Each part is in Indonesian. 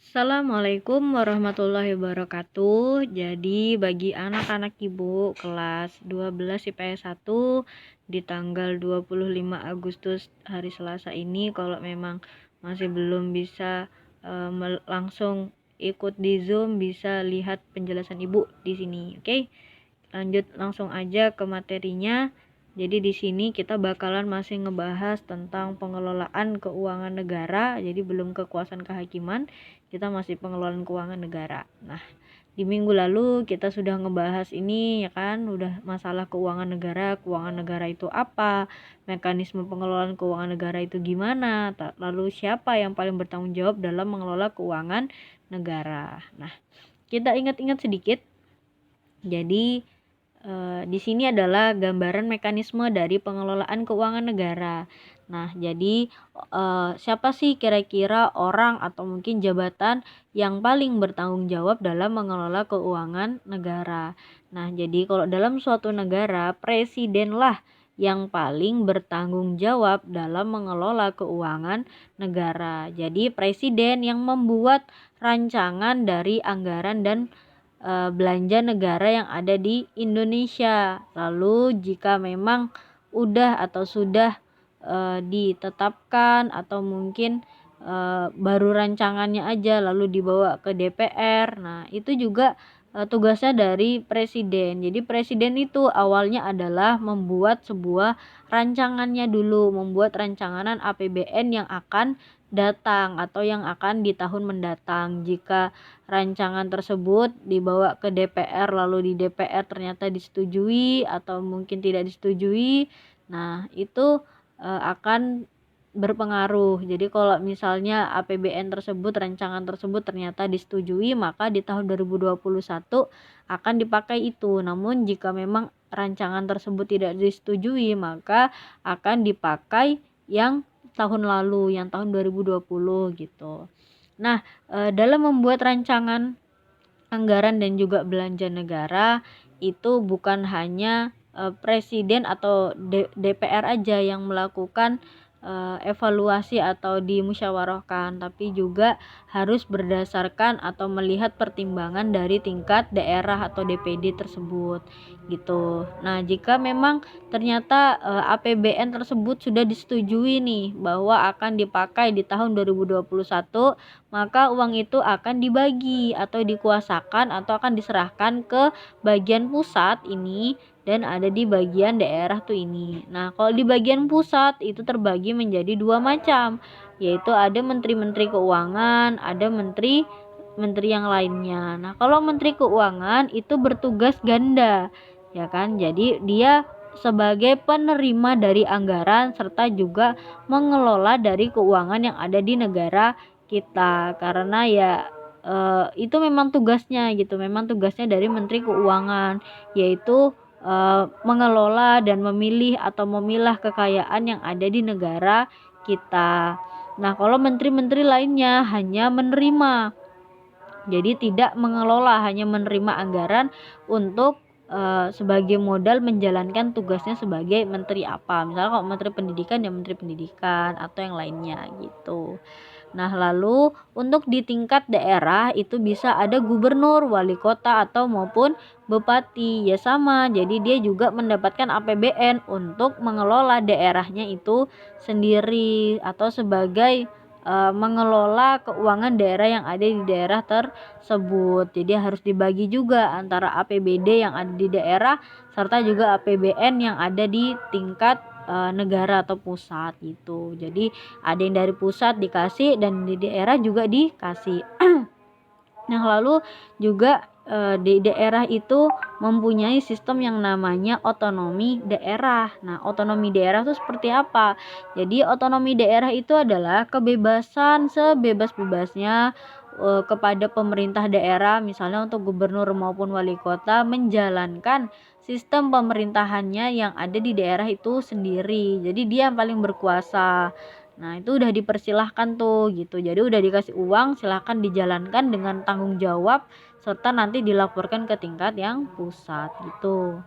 Assalamualaikum warahmatullahi wabarakatuh. Jadi bagi anak-anak Ibu kelas 12 IPS 1 di tanggal 25 Agustus hari Selasa ini, kalau memang masih belum bisa langsung ikut di Zoom, bisa lihat penjelasan Ibu di sini. Oke. Lanjut langsung aja ke materinya. Jadi di sini kita bakalan masih ngebahas tentang pengelolaan keuangan negara. Jadi belum kekuasaan kehakiman, kita masih pengelolaan keuangan negara. Nah, di minggu lalu kita sudah ngebahas ini ya kan, udah masalah keuangan negara itu apa, mekanisme pengelolaan keuangan negara itu gimana, lalu siapa yang paling bertanggung jawab dalam mengelola keuangan negara. Nah, kita ingat-ingat sedikit. Jadi di sini adalah gambaran mekanisme dari pengelolaan keuangan negara. Nah, jadi siapa sih kira-kira orang atau mungkin jabatan yang paling bertanggung jawab dalam mengelola keuangan negara? Nah, jadi kalau dalam suatu negara, presidenlah yang paling bertanggung jawab dalam mengelola keuangan negara. Jadi presiden yang membuat rancangan dari anggaran dan belanja negara yang ada di Indonesia. Lalu jika memang udah atau sudah ditetapkan atau mungkin baru rancangannya aja lalu dibawa ke DPR. Nah, itu juga tugasnya dari presiden. Jadi presiden itu awalnya adalah membuat sebuah rancangannya dulu, membuat rancangan APBN yang akan datang atau yang akan di tahun mendatang. Jika rancangan tersebut dibawa ke DPR lalu di DPR ternyata disetujui atau mungkin tidak disetujui, nah itu akan berpengaruh. Jadi kalau misalnya APBN tersebut, rancangan tersebut ternyata disetujui, maka di tahun 2021 akan dipakai itu. Namun jika memang rancangan tersebut tidak disetujui, maka akan dipakai yang tahun lalu, yang tahun 2020 gitu. Nah, dalam membuat rancangan anggaran dan juga belanja negara itu bukan hanya presiden atau DPR aja yang melakukan evaluasi atau dimusyawarahkan, tapi juga harus berdasarkan atau melihat pertimbangan dari tingkat daerah atau DPD tersebut gitu. Nah, jika memang ternyata APBN tersebut sudah disetujui nih bahwa akan dipakai di tahun 2021, maka uang itu akan dibagi atau dikuasakan atau akan diserahkan ke bagian pusat ini dan ada di bagian daerah tuh ini. Nah, kalau di bagian pusat itu terbagi menjadi dua macam, yaitu ada menteri-menteri keuangan, ada menteri yang lainnya. Nah, kalau menteri keuangan itu bertugas ganda, ya kan? Jadi dia sebagai penerima dari anggaran serta juga mengelola dari keuangan yang ada di negara kita, karena ya itu memang tugasnya gitu, memang tugasnya dari Menteri Keuangan, yaitu mengelola dan memilih atau memilah kekayaan yang ada di negara kita. Nah, kalau menteri-menteri lainnya hanya menerima, jadi tidak mengelola, hanya menerima anggaran untuk sebagai modal menjalankan tugasnya sebagai menteri apa. Misalnya kalau menteri pendidikan ya menteri pendidikan atau yang lainnya gitu. Nah, lalu untuk di tingkat daerah itu bisa ada gubernur, wali kota atau maupun bupati. Ya sama, jadi dia juga mendapatkan APBN untuk mengelola daerahnya itu sendiri atau sebagai mengelola keuangan daerah yang ada di daerah tersebut. Jadi harus dibagi juga antara APBD yang ada di daerah serta juga APBN yang ada di tingkat negara atau pusat gitu. Jadi ada yang dari pusat dikasih dan di daerah juga dikasih. Nah, lalu juga di daerah itu mempunyai sistem yang namanya otonomi daerah. Nah, otonomi daerah itu seperti apa? Jadi otonomi daerah itu adalah kebebasan sebebas-bebasnya kepada pemerintah daerah, misalnya untuk gubernur maupun wali kota menjalankan sistem pemerintahannya yang ada di daerah itu sendiri. Jadi dia yang paling berkuasa. Nah, itu udah dipersilahkan tuh gitu. Jadi udah dikasih uang, silahkan dijalankan dengan tanggung jawab serta nanti dilaporkan ke tingkat yang pusat gitu.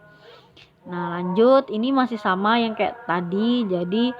Nah, lanjut, ini masih sama yang kayak tadi. Jadi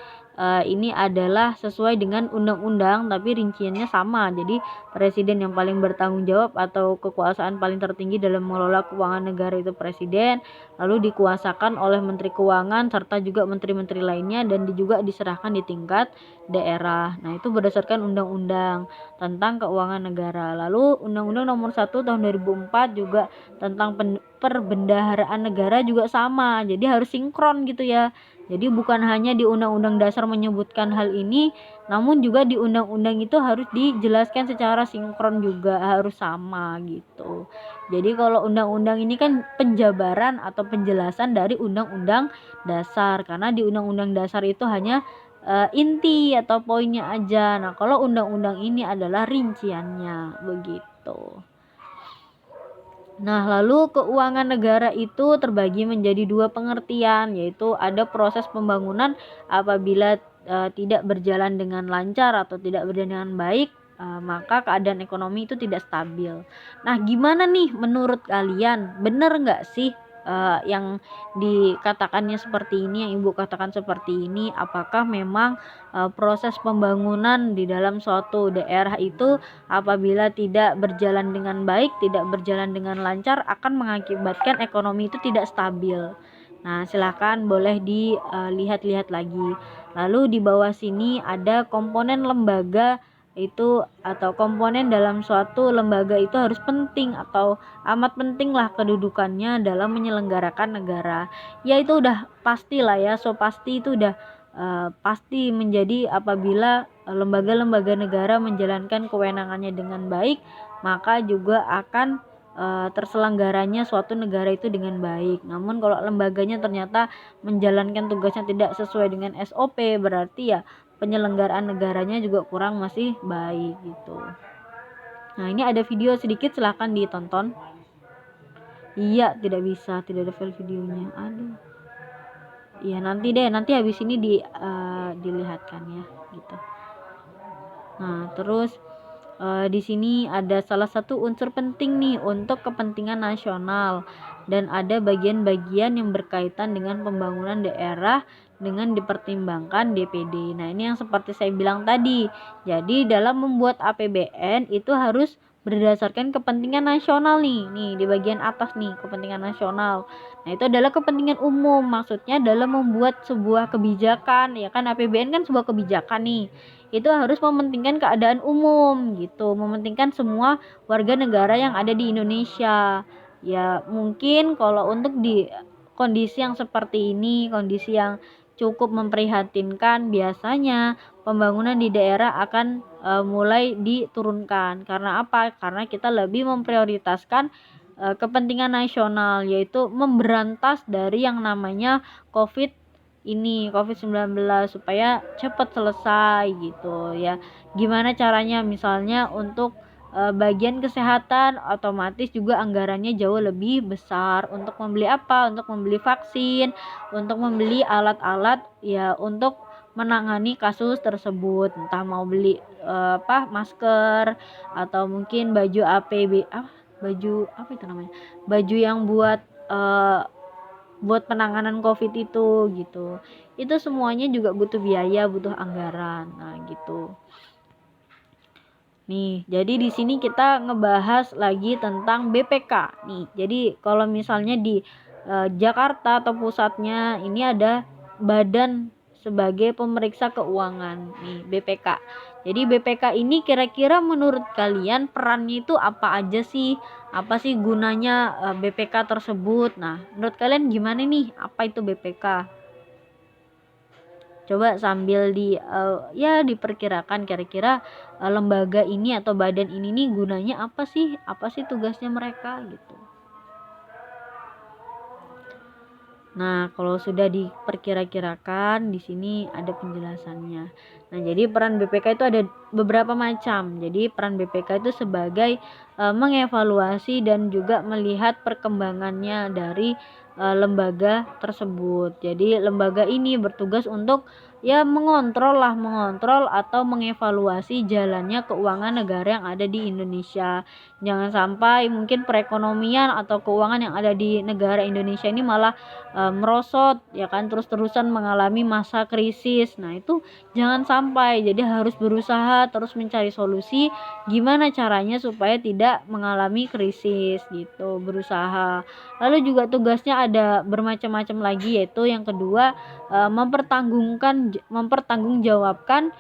ini adalah sesuai dengan undang-undang tapi rinciannya sama. Jadi presiden yang paling bertanggung jawab atau kekuasaan paling tertinggi dalam mengelola keuangan negara itu presiden, lalu dikuasakan oleh menteri keuangan serta juga menteri-menteri lainnya, dan juga diserahkan di tingkat daerah. Nah, itu berdasarkan undang-undang tentang keuangan negara. Lalu Undang-Undang Nomor 1 Tahun 2004 juga tentang perbendaharaan negara juga sama. Jadi harus sinkron gitu ya. Jadi bukan hanya di Undang-Undang Dasar menyebutkan hal ini, namun juga di undang-undang itu harus dijelaskan secara sinkron juga, harus sama gitu. Jadi kalau undang-undang ini kan penjabaran atau penjelasan dari Undang-Undang Dasar, karena di Undang-Undang Dasar itu hanya inti atau poinnya aja. Nah, kalau undang-undang ini adalah rinciannya begitu. Nah, lalu keuangan negara itu terbagi menjadi dua pengertian, yaitu ada proses pembangunan apabila tidak berjalan dengan lancar atau tidak berjalan dengan baik, maka keadaan ekonomi itu tidak stabil. Nah, gimana nih menurut kalian? Bener nggak sih yang dikatakannya seperti ini, yang Ibu katakan seperti ini? Apakah memang proses pembangunan di dalam suatu daerah itu apabila tidak berjalan dengan baik, tidak berjalan dengan lancar, akan mengakibatkan ekonomi itu tidak stabil? Nah, silakan boleh dilihat-lihat lagi. Lalu di bawah sini ada komponen lembaga itu, atau komponen dalam suatu lembaga itu harus penting atau amat penting lah kedudukannya dalam menyelenggarakan negara. Ya itu udah pasti lah ya, so pasti itu udah pasti menjadi apabila lembaga-lembaga negara menjalankan kewenangannya dengan baik, maka juga akan terselenggaranya suatu negara itu dengan baik. Namun kalau lembaganya ternyata menjalankan tugasnya tidak sesuai dengan SOP, berarti ya penyelenggaraan negaranya juga kurang masih baik gitu. Nah, ini ada video sedikit, silahkan ditonton. Iya, tidak bisa, tidak ada file videonya. Aduh. Iya, nanti habis ini dilihatkan ya gitu. Nah, terus di sini ada salah satu unsur penting nih untuk kepentingan nasional, dan ada bagian-bagian yang berkaitan dengan pembangunan daerah dengan dipertimbangkan DPD. Nah, ini yang seperti saya bilang tadi. Jadi dalam membuat APBN itu harus berdasarkan kepentingan nasional nih. Nih di bagian atas nih, kepentingan nasional. Nah, itu adalah kepentingan umum. Maksudnya dalam membuat sebuah kebijakan, ya kan APBN kan sebuah kebijakan nih. Itu harus mementingkan keadaan umum gitu, mementingkan semua warga negara yang ada di Indonesia. Ya, mungkin kalau untuk di kondisi yang seperti ini, kondisi yang cukup memprihatinkan, biasanya pembangunan di daerah akan mulai diturunkan. Karena apa? Karena kita lebih memprioritaskan kepentingan nasional, yaitu memberantas dari yang namanya COVID-19 supaya cepat selesai gitu ya. Gimana caranya? Misalnya untuk bagian kesehatan, otomatis juga anggarannya jauh lebih besar untuk membeli apa? Untuk membeli vaksin, untuk membeli alat-alat ya untuk menangani kasus tersebut, entah mau beli masker, atau mungkin baju APB baju apa itu namanya? Baju yang buat penanganan COVID itu gitu. Itu semuanya juga butuh biaya, butuh anggaran. Nah, gitu. Nih, jadi di sini kita ngebahas lagi tentang BPK. Nih, jadi kalau misalnya di Jakarta atau pusatnya ini ada badan sebagai pemeriksa keuangan, nih BPK. Jadi BPK ini kira-kira menurut kalian perannya itu apa aja sih? Apa sih gunanya BPK tersebut? Nah, menurut kalian gimana nih? Apa itu BPK? Coba sambil diperkirakan kira-kira lembaga ini atau badan ini nih gunanya apa sih? Apa sih tugasnya mereka gitu. Nah, kalau sudah diperkira-kirakan, di sini ada penjelasannya. Nah, jadi peran BPK itu ada beberapa macam. Jadi peran BPK itu sebagai mengevaluasi dan juga melihat perkembangannya dari lembaga tersebut. Jadi lembaga ini bertugas untuk ya mengontrol atau mengevaluasi jalannya keuangan negara yang ada di Indonesia. Jangan sampai mungkin perekonomian atau keuangan yang ada di negara Indonesia ini malah merosot ya kan, terus-terusan mengalami masa krisis. Nah, itu jangan sampai. Jadi harus berusaha terus mencari solusi gimana caranya supaya tidak mengalami krisis gitu, berusaha. Lalu juga tugasnya ada bermacam-macam lagi, yaitu yang kedua mempertanggungjawabkan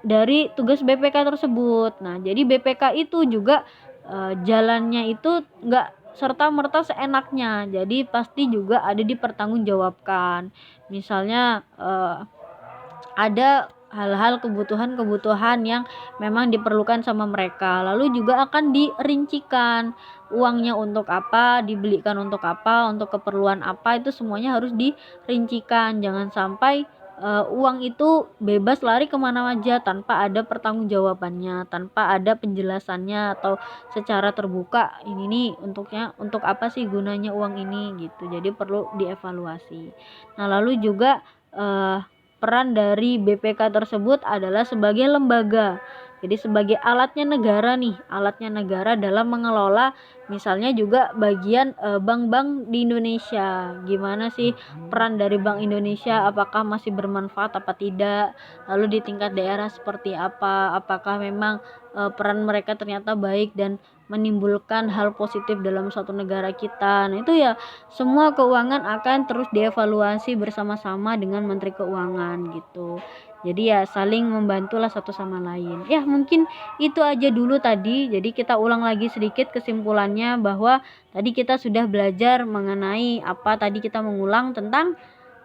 dari tugas BPK tersebut. Nah, jadi BPK itu juga jalannya itu enggak serta-merta seenaknya. Jadi pasti juga ada dipertanggungjawabkan. Misalnya ada hal-hal kebutuhan-kebutuhan yang memang diperlukan sama mereka. Lalu juga akan dirincikan uangnya untuk apa, dibelikan untuk apa, untuk keperluan apa, itu semuanya harus dirincikan. Jangan sampai uang itu bebas lari kemana aja tanpa ada pertanggungjawabannya, tanpa ada penjelasannya atau secara terbuka ini nih untuk apa sih gunanya uang ini gitu. Jadi perlu dievaluasi. Nah, lalu juga peran dari BPK tersebut adalah sebagai lembaga. Jadi sebagai alatnya negara dalam mengelola misalnya juga bagian bank-bank di Indonesia. Gimana sih peran dari Bank Indonesia, apakah masih bermanfaat apa tidak? Lalu di tingkat daerah seperti apa? Apakah memang peran mereka ternyata baik dan menimbulkan hal positif dalam suatu negara kita. Nah, itu ya semua keuangan akan terus dievaluasi bersama-sama dengan Menteri Keuangan gitu. Jadi ya saling membantulah satu sama lain. Ya mungkin itu aja dulu tadi. Jadi kita ulang lagi sedikit kesimpulannya bahwa tadi kita sudah belajar mengenai apa, tadi kita mengulang tentang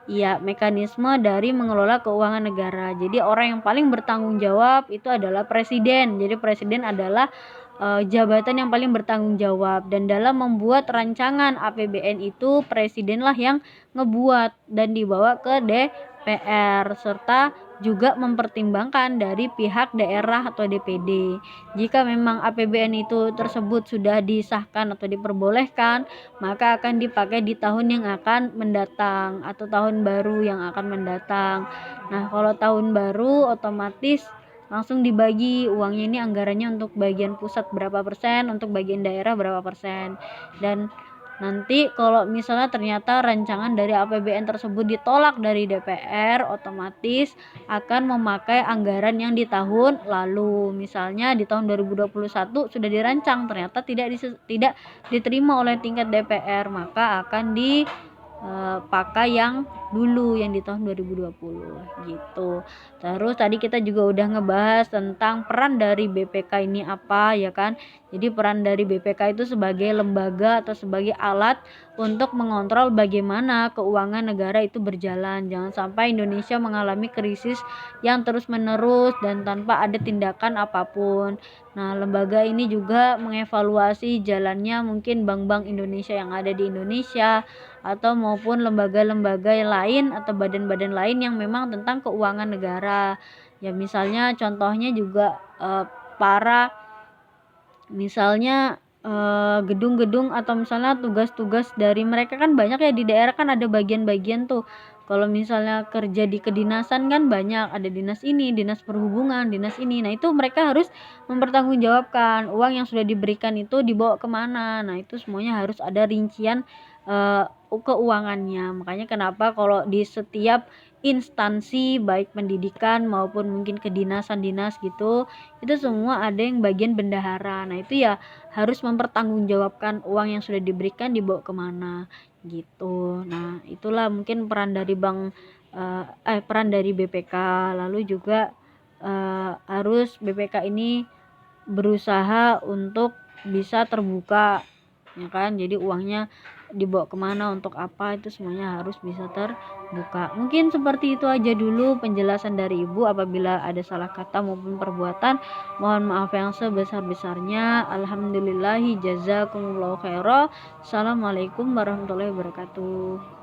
ya mekanisme dari mengelola keuangan negara. Jadi orang yang paling bertanggung jawab itu adalah presiden. Jadi presiden adalah jabatan yang paling bertanggung jawab, dan dalam membuat rancangan APBN itu presidenlah yang ngebuat dan dibawa ke DPR serta juga mempertimbangkan dari pihak daerah atau DPD. Jika memang APBN itu tersebut sudah disahkan atau diperbolehkan, maka akan dipakai di tahun yang akan mendatang atau tahun baru yang akan mendatang. Nah, kalau tahun baru otomatis langsung dibagi uangnya, ini anggarannya untuk bagian pusat berapa persen, untuk bagian daerah berapa persen. Dan nanti kalau misalnya ternyata rancangan dari APBN tersebut ditolak dari DPR, otomatis akan memakai anggaran yang di tahun lalu. Misalnya di tahun 2021 sudah dirancang, ternyata tidak diterima oleh tingkat DPR, maka akan pakai yang dulu yang di tahun 2020 gitu. Terus tadi kita juga udah ngebahas tentang peran dari BPK ini apa ya kan. Jadi peran dari BPK itu sebagai lembaga atau sebagai alat untuk mengontrol bagaimana keuangan negara itu berjalan. Jangan sampai Indonesia mengalami krisis yang terus-menerus dan tanpa ada tindakan apapun. Nah, lembaga ini juga mengevaluasi jalannya mungkin bank-bank Indonesia yang ada di Indonesia atau maupun lembaga-lembaga lain atau badan-badan lain yang memang tentang keuangan negara. Ya misalnya contohnya juga para misalnya gedung-gedung atau misalnya tugas-tugas dari mereka kan banyak ya, di daerah kan ada bagian-bagian tuh. Kalau misalnya kerja di kedinasan kan banyak, ada dinas ini, dinas perhubungan, dinas ini. Nah, itu mereka harus mempertanggungjawabkan uang yang sudah diberikan itu dibawa kemana. Nah, itu semuanya harus ada rincian keuangannya. Makanya kenapa kalau di setiap instansi baik pendidikan maupun mungkin kedinasan dinas gitu, itu semua ada yang bagian bendahara. Nah, itu ya harus mempertanggungjawabkan uang yang sudah diberikan dibawa kemana gitu. Nah, itulah mungkin peran dari peran dari BPK. Lalu juga harus BPK ini berusaha untuk bisa terbuka ya kan. Jadi uangnya dibawa kemana, untuk apa, itu semuanya harus bisa terbuka. Mungkin seperti itu aja dulu penjelasan dari Ibu. Apabila ada salah kata maupun perbuatan, mohon maaf yang sebesar-besarnya. Alhamdulillahi jazakumullahu khairan. Assalamualaikum warahmatullahi wabarakatuh.